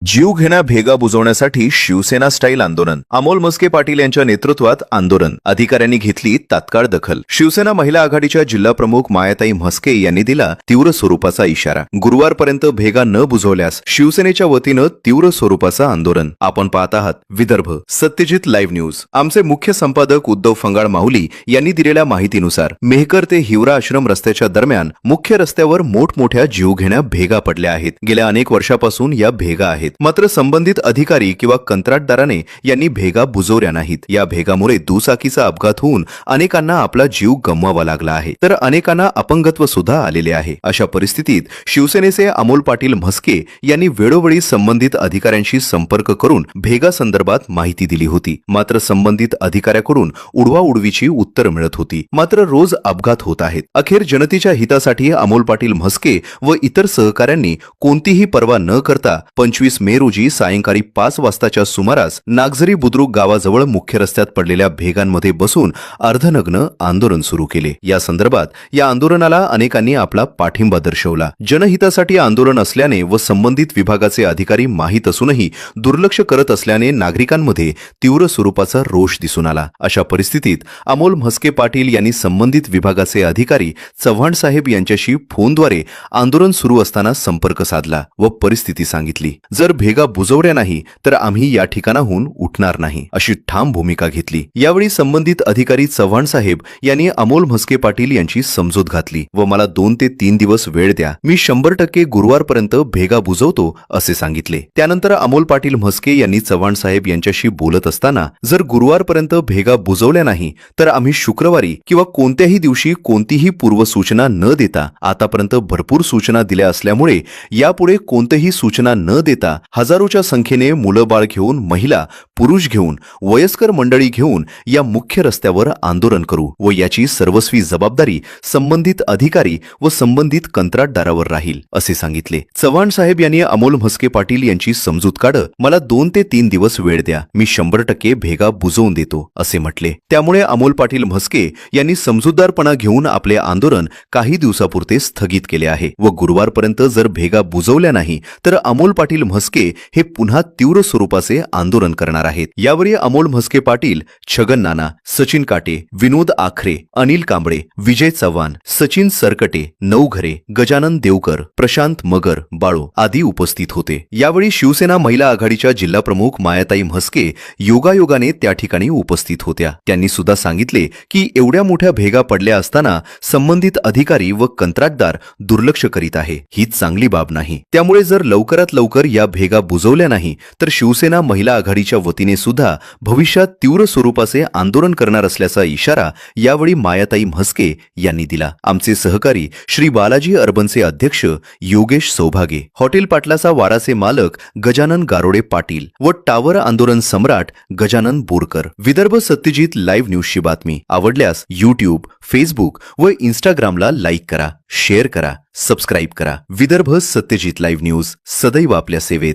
जीवघेण्या भेगा बुजवण्यासाठी शिवसेना स्टाईल आंदोलन. अमोल म्हस्के पाटील यांच्या नेतृत्वात आंदोलन. अधिकाऱ्यांनी घेतली तात्काळ दखल. शिवसेना महिला आघाडीच्या जिल्हा प्रमुख मायाताई म्हस्के यांनी दिला तीव्र स्वरूपाचा इशारा. गुरुवारपर्यंत भेगा न बुजवल्यास शिवसेनेच्या वतीनं तीव्र स्वरूपाचं आंदोलन. आपण पाहत आहात विदर्भ सत्यजित लाईव्ह न्यूज. आमचे मुख्य संपादक उद्धव फंगाळ माहुली यांनी दिलेल्या माहितीनुसार मेहकर ते हिवरा आश्रम रस्त्याच्या दरम्यान मुख्य रस्त्यावर मोठमोठ्या जीवघेण्या भेगा पडल्या आहेत. गेल्या अनेक वर्षापासून या भेगा आहेत. मात्र संबंधित अधिकारी किंवा कंत्राटदाराने यांनी भेगा बुजवल्या नाहीत. या भेगामुळे दुचाकीचा अपघात होऊन अनेकांना आपला जीव गमवावा लागला आहे, तर अनेकांना अपंगत्व सुद्धा आलेले आहे. अशा परिस्थितीत शिवसेनेचे अमोल पाटील म्हस्के यांनी वेळोवेळी संबंधित अधिकाऱ्यांशी संपर्क करून भेगा संदर्भात माहिती दिली होती. मात्र संबंधित अधिकाऱ्याकडून उडवाउडवीची उत्तर मिळत होती. मात्र रोज अपघात होत आहेत. अखेर जनतेच्या हितासाठी अमोल पाटील म्हस्के व इतर सहकाऱ्यांनी कोणतीही पर्वा न करता 25 मे रोजी सायंकाळी 5 वाजताच्या सुमारास नागझरी बुद्रुक गावाजवळ मुख्य रस्त्यात पडलेल्या भेगांमध्ये बसून अर्धनग्न आंदोलन सुरू केले. या संदर्भात या आंदोलनाला अनेकांनी आपला पाठिंबा दर्शवला. जनहितासाठी आंदोलन असल्याने व संबंधित विभागाचे अधिकारी माहीत असूनही दुर्लक्ष करत असल्याने नागरिकांमध्ये तीव्र स्वरूपाचा रोष दिसून आला. अशा परिस्थितीत अमोल म्हस्के पाटील यांनी संबंधित विभागाचे अधिकारी चव्हाण साहेब यांच्याशी फोनद्वारे आंदोलन सुरू असताना संपर्क साधला व परिस्थिती सांगितली. जर भेगा बुजवल्या नाही तर आम्ही या ठिकाणाहून उठणार नाही, अशी ठाम भूमिका घेतली. यावेळी संबंधित अधिकारी चव्हाण साहेब यांनी अमोल म्हस्के पाटील यांची समजूत घातली व मला 2 ते 3 दिवस वेळ द्या, मी 100% गुरुवारपर्यंत भेगा बुजवतो असे सांगितले. त्यानंतर अमोल पाटील म्हस्के यांनी चव्हाण साहेब यांच्याशी बोलत असताना जर गुरुवारपर्यंत भेगा बुजवल्या नाही तर आम्ही शुक्रवारी किंवा कोणत्याही दिवशी कोणतीही पूर्वसूचना न देता, आतापर्यंत भरपूर सूचना दिल्या असल्यामुळे यापुढे कोणतीही सूचना न देता हजारोच्या संख्येने मुलं बाळ घेऊन, महिला पुरुष घेऊन, वयस्कर मंडळी घेऊन या मुख्य रस्त्यावर आंदोलन करू व याची सर्वस्वी जबाबदारी संबंधित अधिकारी व संबंधित कंत्राटदारावर राहील असे सांगितले. चव्हाण साहेब यांनी अमोल म्हस्के पाटील यांची समजूत काढत मला 2 ते 3 दिवस वेळ द्या, मी 100% भेगा बुजवून देतो असे म्हटले. त्यामुळे अमोल पाटील म्हस्के यांनी समजूतदारपणा घेऊन आपले आंदोलन काही दिवसापुरते स्थगित केले आहे व गुरुवारपर्यंत जर भेगा बुजवल्या नाही तर अमोल पाटील म्हस्के हे पुन्हा तीव्र स्वरूपाचे आंदोलन करणार आहेत. यावेळी अमोल म्हस्के पाटील, छगन नाना, सचिन काटे, विनोद आखरे, अनिल कांबळे, विजय चव्हाण, सचिन सरकटे, नवघरे, गजानन देवकर, प्रशांत मगर, बाळू आदी उपस्थित होते. यावेळी शिवसेना महिला आघाडीच्या जिल्हा प्रमुख मायाताई म्हस्के योगायोगाने त्या ठिकाणी उपस्थित होत्या. त्यांनी सुद्धा सांगितले की एवढ्या मोठ्या भेगा पडल्या असताना संबंधित अधिकारी व कंत्राटदार दुर्लक्ष करीत आहे, ही चांगली बाब नाही. त्यामुळे जर लवकरात लवकर या भेगा बुजवल्या नाही तर शिवसेना महिला आघाडीच्या वतीने सुद्धा भविष्यात तीव्र स्वरूपाचे आंदोलन करणार असल्याचा इशारा यावेळी मायाताई म्हस्के यांनी दिला. आमचे सहकारी श्री बालाजी अर्बनचे अध्यक्ष योगेश सौभागे, हॉटेल पाटलाचा वाराचे मालक गजानन गारोडे पाटील व टावर आंदोलन सम्राट गजानन बोरकर. विदर्भ सत्यजित लाईव्ह न्यूजची बातमी आवडल्यास YouTube, Facebook व Instagramला लाईक करा, शेअर करा, सबस्क्राईब करा. विदर्भ सत्यजित लाईव्ह न्यूज सदैव आपल्या सेवेत.